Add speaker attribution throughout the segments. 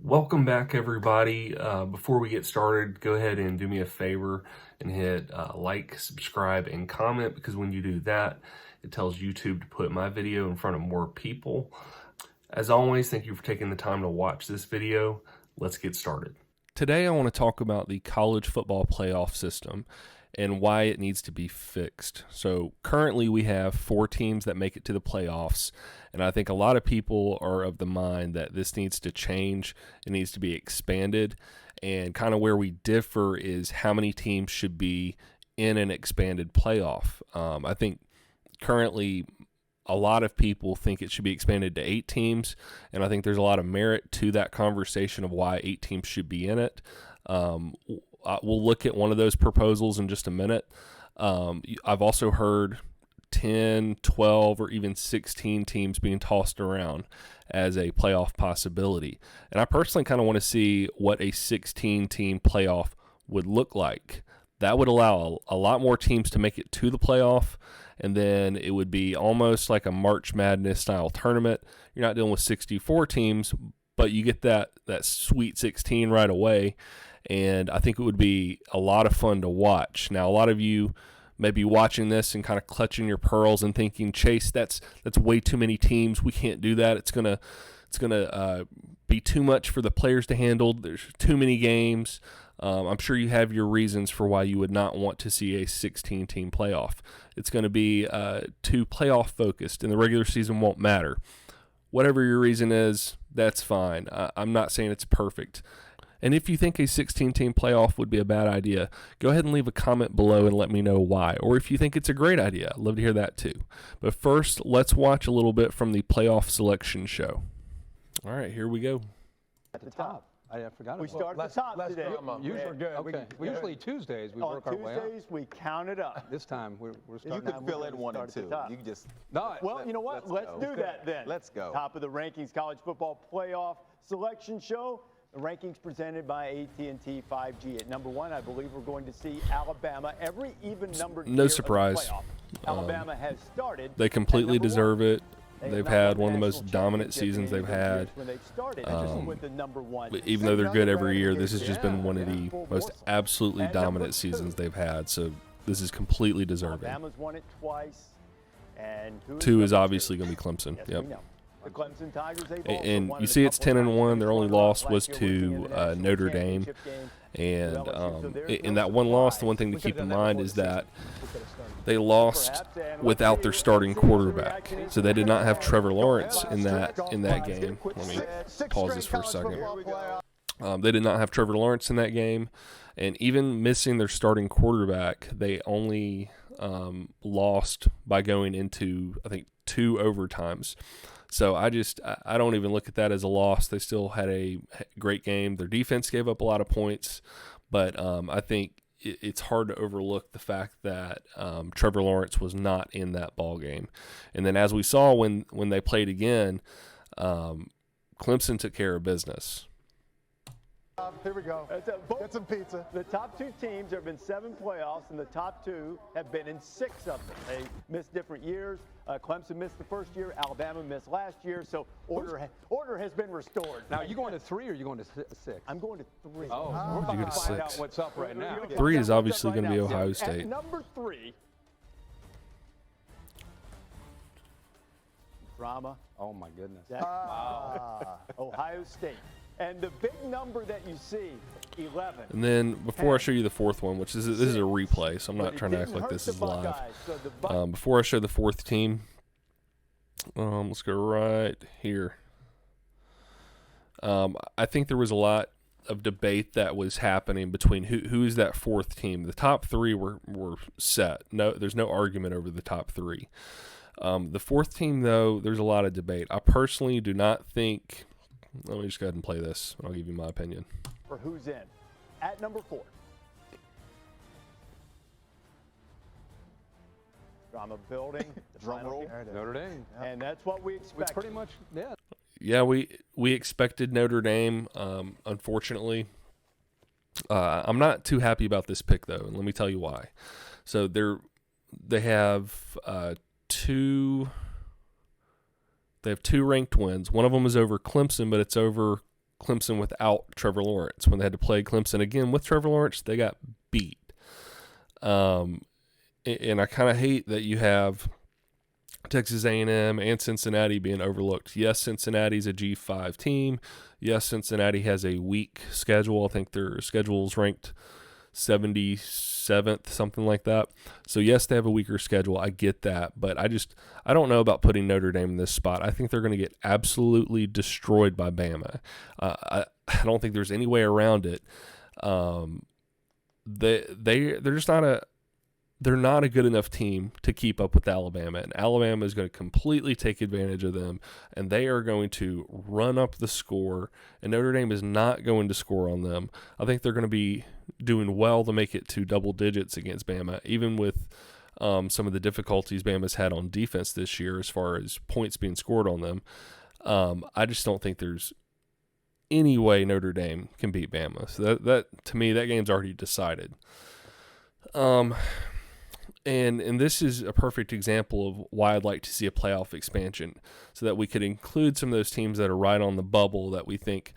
Speaker 1: Welcome back, everybody. Before we get started, go ahead and do me a favor and hit like, subscribe, and comment, because when you do that, it tells YouTube to put my video in front of more people. As always, thank you for taking the time to watch this video. Let's get started. Today, I want to talk about the college football playoff system and why it needs to be fixed. So currently we have 4 teams that make it to the playoffs, and I think a lot of people are of the mind that this needs to change. It needs to be expanded, and kind of where we differ is how many teams should be in an expanded playoff. I think currently a lot of people think it should be expanded to 8 teams, and I think there's a lot of merit to that conversation of why 8 teams should be in it. We'll look at one of those proposals in just a minute. I've also heard 10, 12, or even 16 teams being tossed around as a playoff possibility. And I personally kind of want to see what a 16-team playoff would look like. That would allow a lot more teams to make it to the playoff, and then it would be almost like a March Madness style tournament. You're not dealing with 64 teams, but you get that Sweet 16 right away. And I think it would be a lot of fun to watch. Now, a lot of you may be watching this and kind of clutching your pearls and thinking, Chase, that's way too many teams. We can't do that. It's gonna be too much for the players to handle. There's too many games. I'm sure you have your reasons for why you would not want to see a 16-team playoff. It's going to be too playoff focused, and the regular season won't matter. Whatever your reason is, that's fine. I'm not saying it's perfect. And if you think a 16-team playoff would be a bad idea, go ahead and leave a comment below and let me know why. Or if you think it's a great idea, I'd love to hear that too. But first, let's watch a little bit from the playoff selection show. All right, here we go.
Speaker 2: At the top. I forgot.
Speaker 3: We start at the top today.
Speaker 2: Usually good. Okay. Usually Tuesdays we work our way up.
Speaker 3: On Tuesdays we count it up.
Speaker 2: This time we're starting.
Speaker 4: You could fill in 1 and 2. You can just.
Speaker 3: No. Well, you know what? Let's do that then.
Speaker 4: Let's go.
Speaker 3: Top of the rankings, college football playoff selection show. The rankings presented by AT&T 5G. At number 1, I believe we're going to see Alabama. Every even numbered.
Speaker 1: No surprise.
Speaker 3: Alabama has started.
Speaker 1: They completely deserve it. They've had one of the most dominant seasons they've had. Even though they're good every year, this has just been one of the most absolutely dominant seasons they've had. So this is completely deserving.
Speaker 3: Alabama's won it twice. And
Speaker 1: 2 is obviously going to be Clemson.
Speaker 3: Yes,
Speaker 1: yep.
Speaker 3: The Clemson Tigers,
Speaker 1: And you see it's 10-1. Their only loss was to Notre Dame. And in that one loss, the one thing to keep in mind is that they lost without their starting quarterback. So they did not have Trevor Lawrence in that game. Let me pause this for a second. They did not have Trevor Lawrence in that game. And even missing their starting quarterback, they only lost by going into, I think, 2 overtimes. So I don't even look at that as a loss. They still had a great game. Their defense gave up a lot of points, but I think it's hard to overlook the fact that Trevor Lawrence was not in that ball game. And then as we saw when they played again, Clemson took care of business.
Speaker 5: Here we go. Get some pizza.
Speaker 3: The top 2 teams, there have been 7 playoffs, and the top 2 have been in 6 of them. They missed different years. Clemson missed the first year. Alabama missed last year. So order has been restored.
Speaker 2: Now, are you going to 3 or are you going to 6?
Speaker 3: I'm going to 3.
Speaker 2: Oh, we're about to find out what's up right now.
Speaker 1: 3 is obviously going to be Ohio State.
Speaker 3: At number 3, drama.
Speaker 2: Oh, my goodness.
Speaker 3: Wow. Ohio State. And the big number that you see, 11.
Speaker 1: And then before I show you the 4th one, which this is a replay, so I'm not trying to act like this is live. Before I show the 4th team, let's go right here. I think there was a lot of debate that was happening between who is that 4th team. The top 3 were set. No, there's no argument over the top 3. The 4th team, though, there's a lot of debate. I personally do not think. Let me just go ahead and play this, and I'll give you my opinion.
Speaker 3: For who's in. At number 4. Drama building.
Speaker 4: Drum roll.
Speaker 2: Notre Dame.
Speaker 3: And that's what we expect.
Speaker 2: Pretty much, yeah.
Speaker 1: Yeah, we expected Notre Dame, unfortunately. I'm not too happy about this pick, though, and let me tell you why. So they have 2 They have 2 ranked wins. One of them is over Clemson, but it's over Clemson without Trevor Lawrence. When they had to play Clemson again with Trevor Lawrence, they got beat. And I kind of hate that you have Texas A&M and Cincinnati being overlooked. Yes, Cincinnati's a G5 team. Yes, Cincinnati has a weak schedule. I think their schedule is ranked 77th, something like that. So yes, they have a weaker schedule. I get that, but I don't know about putting Notre Dame in this spot. I think they're going to get absolutely destroyed by Bama. I don't think there's any way around it. They're just not a good enough team to keep up with Alabama, and Alabama is going to completely take advantage of them, and they are going to run up the score, and Notre Dame is not going to score on them. I think they're going to be doing well to make it to double digits against Bama, even with some of the difficulties Bama's had on defense this year as far as points being scored on them. I just don't think there's any way Notre Dame can beat Bama. So that to me, that game's already decided. And this is a perfect example of why I'd like to see a playoff expansion, so that we could include some of those teams that are right on the bubble that we think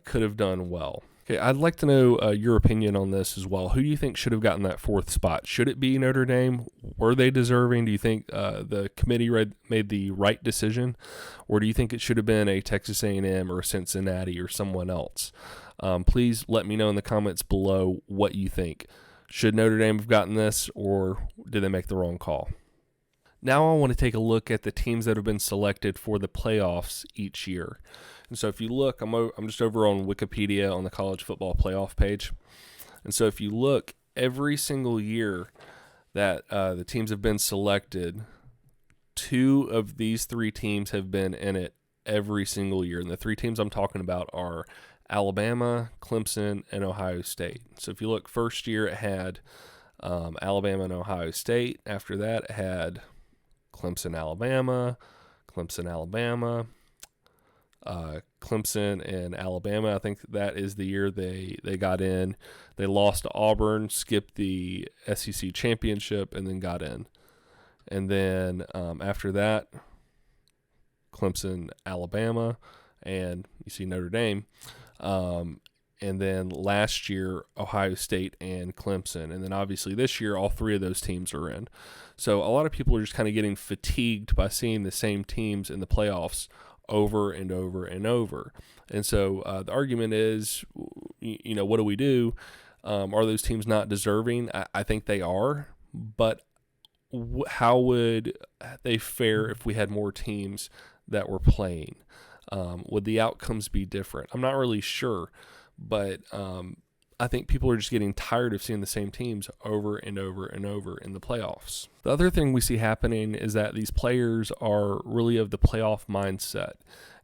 Speaker 1: could have done well. Okay, I'd like to know your opinion on this as well. Who do you think should have gotten that fourth spot? Should it be Notre Dame? Were they deserving? Do you think the committee made the right decision? Or do you think it should have been a Texas A&M or a Cincinnati or someone else? Please let me know in the comments below what you think. Should Notre Dame have gotten this, or did they make the wrong call? Now I want to take a look at the teams that have been selected for the playoffs each year. And so if you look, I'm just over on Wikipedia on the college football playoff page. And so if you look, every single year that the teams have been selected, 2 of these 3 teams have been in it every single year. And the 3 teams I'm talking about are Alabama, Clemson, and Ohio State. So if you look, first year it had Alabama and Ohio State. After that, it had Clemson, Alabama, Clemson and Alabama. I think that is the year they got in. They lost to Auburn, skipped the SEC championship, and then got in. And then after that, Clemson, Alabama, and you see Notre Dame. And then last year, Ohio State and Clemson. And then obviously this year, all 3 of those teams are in. So a lot of people are just kind of getting fatigued by seeing the same teams in the playoffs over and over and over. And so the argument is, what do we do? Are those teams not deserving? I think they are. But how would they fare if we had more teams that were playing? Would the outcomes be different? I'm not really sure, but I think people are just getting tired of seeing the same teams over and over and over in the playoffs. The other thing we see happening is that these players are really of the playoff mindset,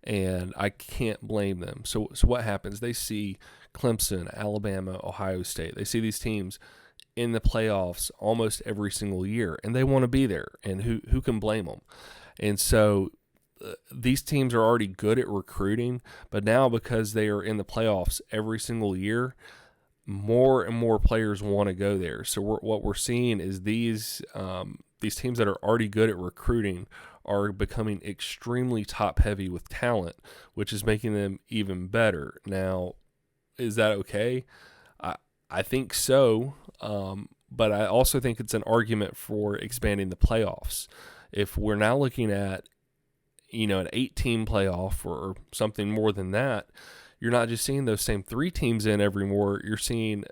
Speaker 1: and I can't blame them. So what happens? They see Clemson, Alabama, Ohio State. They see these teams in the playoffs almost every single year, and they want to be there, and who can blame them? And so these teams are already good at recruiting, but now because they are in the playoffs every single year, more and more players want to go there. So what we're seeing is these teams that are already good at recruiting are becoming extremely top-heavy with talent, which is making them even better. Now, is that okay? I think so, but I also think it's an argument for expanding the playoffs. If we're now looking at an 8-team playoff or something more than that, you're not just seeing those same 3 teams in every more. You're seeing,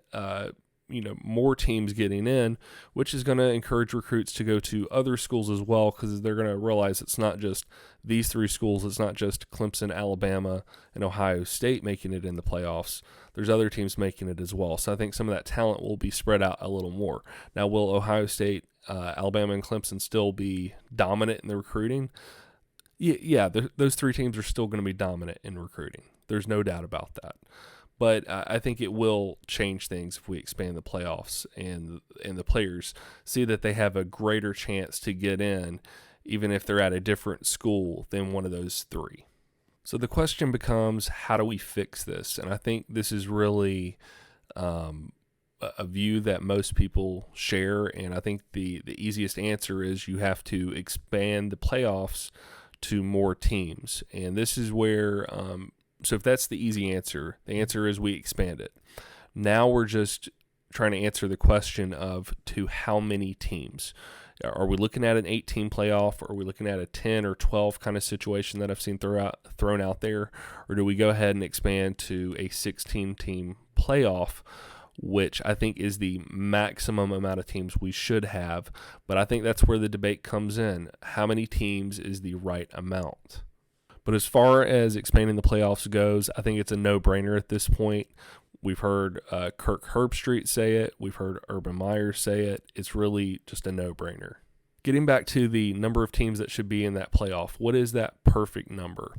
Speaker 1: more teams getting in, which is going to encourage recruits to go to other schools as well, because they're going to realize it's not just these 3 schools. It's not just Clemson, Alabama, and Ohio State making it in the playoffs. There's other teams making it as well. So I think some of that talent will be spread out a little more. Now, will Ohio State, Alabama, and Clemson still be dominant in the recruiting? Yeah, those 3 teams are still going to be dominant in recruiting. There's no doubt about that. But I think it will change things if we expand the playoffs and the players see that they have a greater chance to get in, even if they're at a different school than one of those 3. So the question becomes, how do we fix this? And I think this is really a view that most people share, and I think the easiest answer is you have to expand the playoffs to more teams. And this is where So if that's the easy answer, the answer is we expand it. Now we're just trying to answer the question of to how many teams. Are we looking at an 8-team playoff? Or are we looking at a 10 or 12 kind of situation that I've seen thrown out there? Or do we go ahead and expand to a 16-team playoff, which I think is the maximum amount of teams we should have? But I think that's where the debate comes in. How many teams is the right amount? But as far as expanding the playoffs goes, I think it's a no-brainer at this point. We've heard Kirk Herbstreit say it. We've heard Urban Meyer say it. It's really just a no-brainer. Getting back to the number of teams that should be in that playoff, what is that perfect number?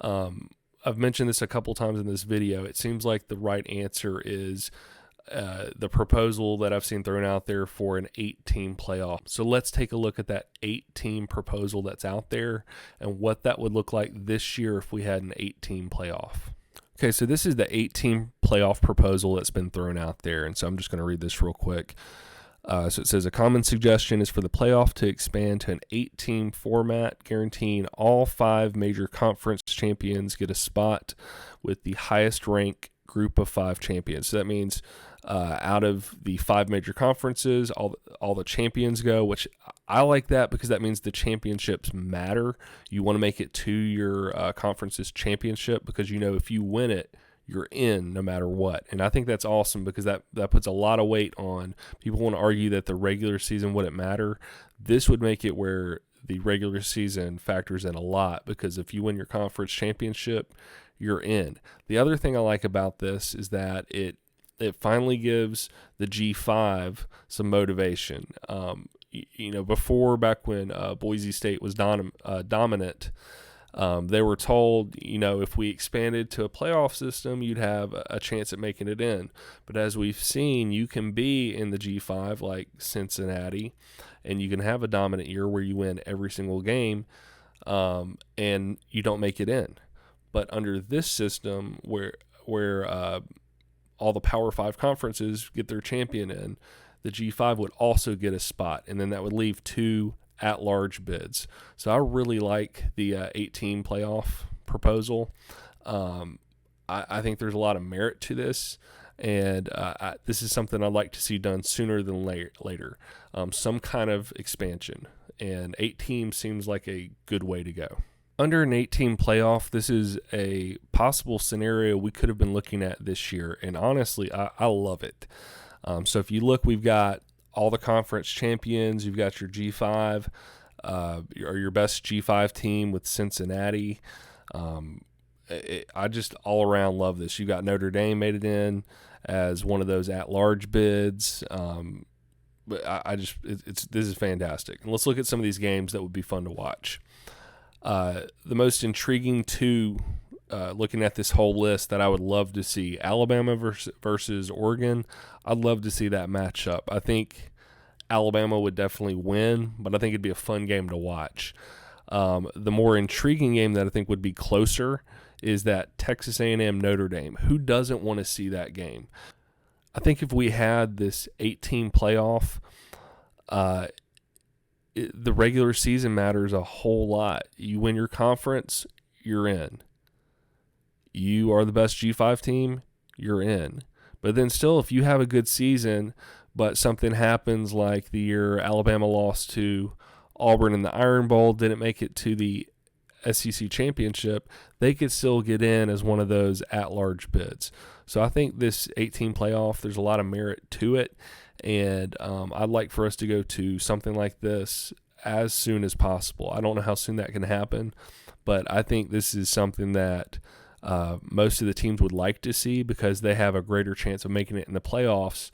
Speaker 1: I've mentioned this a couple times in this video. It seems like the right answer is the proposal that I've seen thrown out there for an 8-team playoff. So let's take a look at that 8-team proposal that's out there and what that would look like this year if we had an 8-team playoff. Okay, so this is the 8-team playoff proposal that's been thrown out there, and so I'm just going to read this real quick. So it says, a common suggestion is for the playoff to expand to an 8-team format, guaranteeing all 5 major conference champions get a spot with the highest rank group of 5 champions. So that means out of the 5 major conferences, all the champions go, which I like that because that means the championships matter. You want to make it to your conference's championship because if you win it, you're in no matter what. And I think that's awesome because that puts a lot of weight on people. Want to argue that the regular season wouldn't matter. This would make it where the regular season factors in a lot because if you win your conference championship, you're in. The other thing I like about this is that it finally gives the G5 some motivation. Before, back when Boise State was dominant, they were told, if we expanded to a playoff system, you'd have a chance at making it in. But as we've seen, you can be in the G5 like Cincinnati, and you can have a dominant year where you win every single game, and you don't make it in. But under this system, where all the Power 5 conferences get their champion in, the G5 would also get a spot, and then that would leave 2 at-large bids. So I really like the 8-team playoff proposal. I think there's a lot of merit to this, and this is something I'd like to see done sooner than later. Some kind of expansion, and 8 teams seems like a good way to go. Under an 8-team playoff, this is a possible scenario we could have been looking at this year, and honestly, I love it. So if you look, we've got all the conference champions. You've got your G5, or your best G5 team with Cincinnati. I just all around love this. You got Notre Dame made it in as one of those at-large bids. But this is fantastic. And let's look at some of these games that would be fun to watch. The most intriguing two, looking at this whole list that I would love to see, Alabama versus Oregon. I'd love to see that matchup. I think Alabama would definitely win, but I think it'd be a fun game to watch. The more intriguing game that I think would be closer is that Texas A&M Notre Dame. Who doesn't want to see that game? I think if we had this 8-team playoff, the regular season matters a whole lot. You win your conference, you're in. You are the best G5 team, you're in. But then still, if you have a good season, but something happens like the year Alabama lost to Auburn in the Iron Bowl, didn't make it to the SEC championship, they could still get in as one of those at-large bids. So I think this 8-team playoff, there's a lot of merit to it, and I'd like for us to go to something like this as soon as possible. I don't know how soon that can happen, but I think this is something that most of the teams would like to see because they have a greater chance of making it in the playoffs.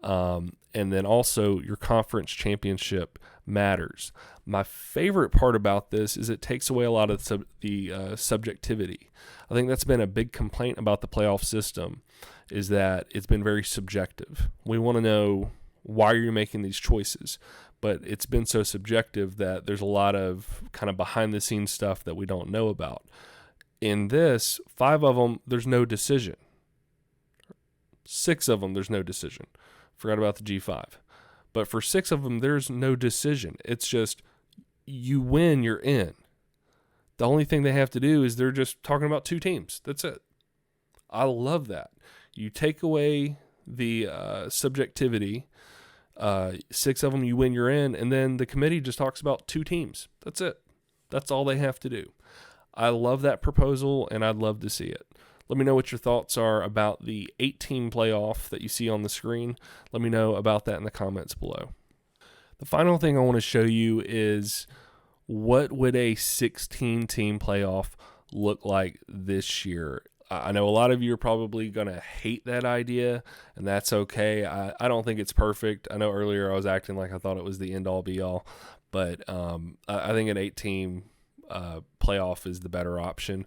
Speaker 1: And then also your conference championship matters. My favorite part about this is it takes away a lot of the subjectivity. I think that's been a big complaint about the playoff system, is that it's been very subjective. We want to know why you're making these choices, but it's been so subjective that there's a lot of kind of behind the scenes stuff that we don't know about. In this, 5 of them, there's no decision. 6 of them, there's no decision. Forgot about the G5. But for 6 of them, there's no decision. It's just you win, you're in. The only thing they have to do is they're just talking about 2 teams. That's it. I love that. You take away the subjectivity. 6 of them you win, you're in, and then the committee just talks about 2 teams. That's it. That's all they have to do. I love that proposal, and I'd love to see it. Let me know what your thoughts are about the 8-team playoff that you see on the screen. Let me know about that in the comments below. The final thing I want to show you is what would a 16-team playoff look like this year. I know a lot of you are probably going to hate that idea, and that's okay. I don't think it's perfect. I know earlier I was acting like I thought it was the end-all, be-all, but I think an 8-team playoff is the better option.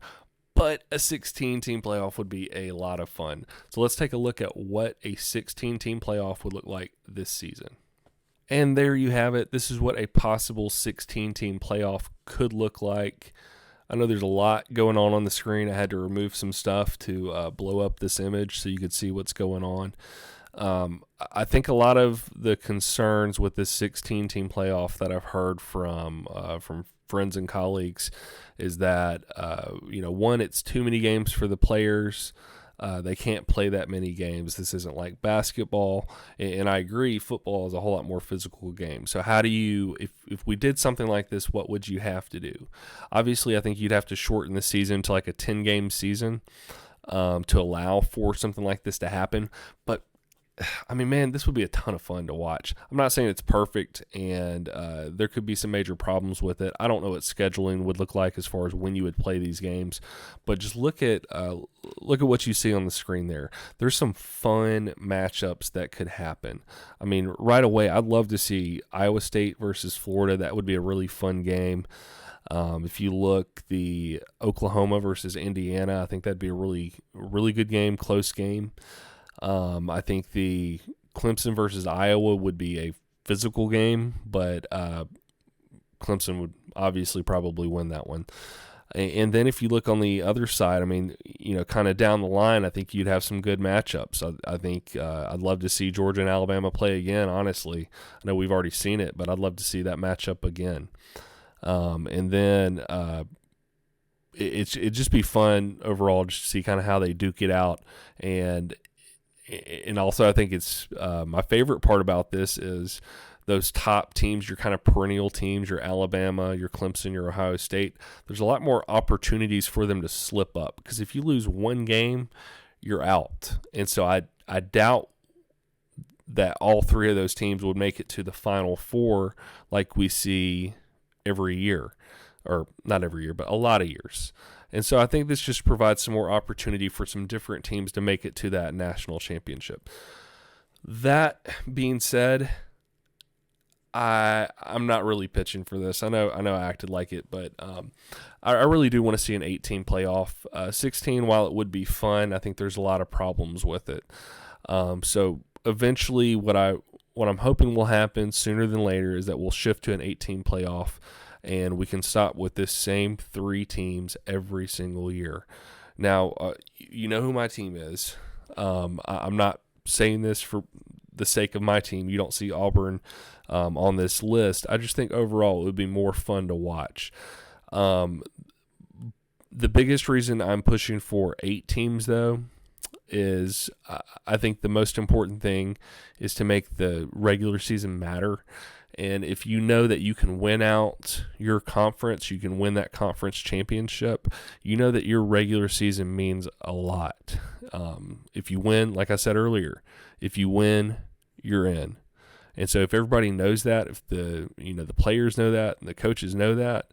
Speaker 1: But a 16-team playoff would be a lot of fun. So let's take a look at what a 16-team playoff would look like this season. And there you have it. This is what a possible 16-team playoff could look like. I know there's a lot going on the screen. I had to remove some stuff to blow up this image so you could see what's going on. I think a lot of the concerns with this 16-team playoff that I've heard from friends and colleagues is that, one, it's too many games for the players. They can't play that many games. This isn't like basketball. And I agree, football is a whole lot more physical game. So how do you, if we did something like this, what would you have to do? Obviously, I think you'd have to shorten the season to like a 10-game season to allow for something like this to happen. But I mean, man, this would be a ton of fun to watch. I'm not saying it's perfect, and there could be some major problems with it. I don't know what scheduling would look like as far as when you would play these games, but just look at what you see on the screen there. There's some fun matchups that could happen. I mean, right away, I'd love to see Iowa State versus Florida. That would be a really fun game. If you look, the Oklahoma versus Indiana, I think that'd be a really, really good game, close game. I think the Clemson versus Iowa would be a physical game, but Clemson would obviously probably win that one. And then if you look on the other side, I mean, kind of down the line, I think you'd have some good matchups. I think I'd love to see Georgia and Alabama play again, honestly. I know we've already seen it, but I'd love to see that matchup again. And then it'd just be fun overall just to see kind of how they duke it out. And also, I think it's my favorite part about this is those top teams, your kind of perennial teams, your Alabama, your Clemson, your Ohio State. There's a lot more opportunities for them to slip up because if you lose one game, you're out. And so I doubt that all 3 of those teams would make it to the Final Four like we see every year, or not every year, but a lot of years. And so I think this just provides some more opportunity for some different teams to make it to that national championship. That being said, I'm not really pitching for this. I know I acted like it, but I really do want to see an 8-team playoff. 16, while it would be fun, I think there's a lot of problems with it. So eventually what I'm hoping will happen sooner than later is that we'll shift to an 8-team playoff, and we can stop with this same 3 teams every single year. Now, you know who my team is. I'm not saying this for the sake of my team. You don't see Auburn on this list. I just think overall it would be more fun to watch. The biggest reason I'm pushing for 8 teams, though, is I think the most important thing is to make the regular season matter. And if you know that you can win out your conference, you can win that conference championship, you know that your regular season means a lot. If you win, like I said earlier, if you win, you're in. And so if everybody knows that, if the players know that, and the coaches know that,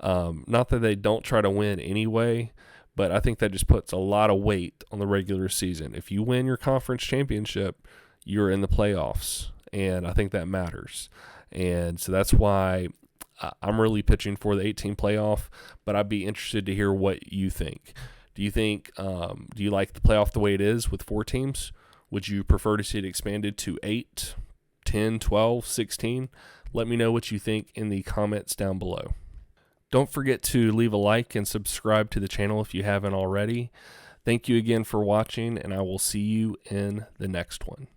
Speaker 1: not that they don't try to win anyway, but I think that just puts a lot of weight on the regular season. If you win your conference championship, you're in the playoffs. And I think that matters. And so that's why I'm really pitching for the 8-team playoff, but I'd be interested to hear what you think. Do you like the playoff the way it is with 4 teams? Would you prefer to see it expanded to 8, 10, 12, 16? Let me know what you think in the comments down below. Don't forget to leave a like and subscribe to the channel if you haven't already. Thank you again for watching, and I will see you in the next one.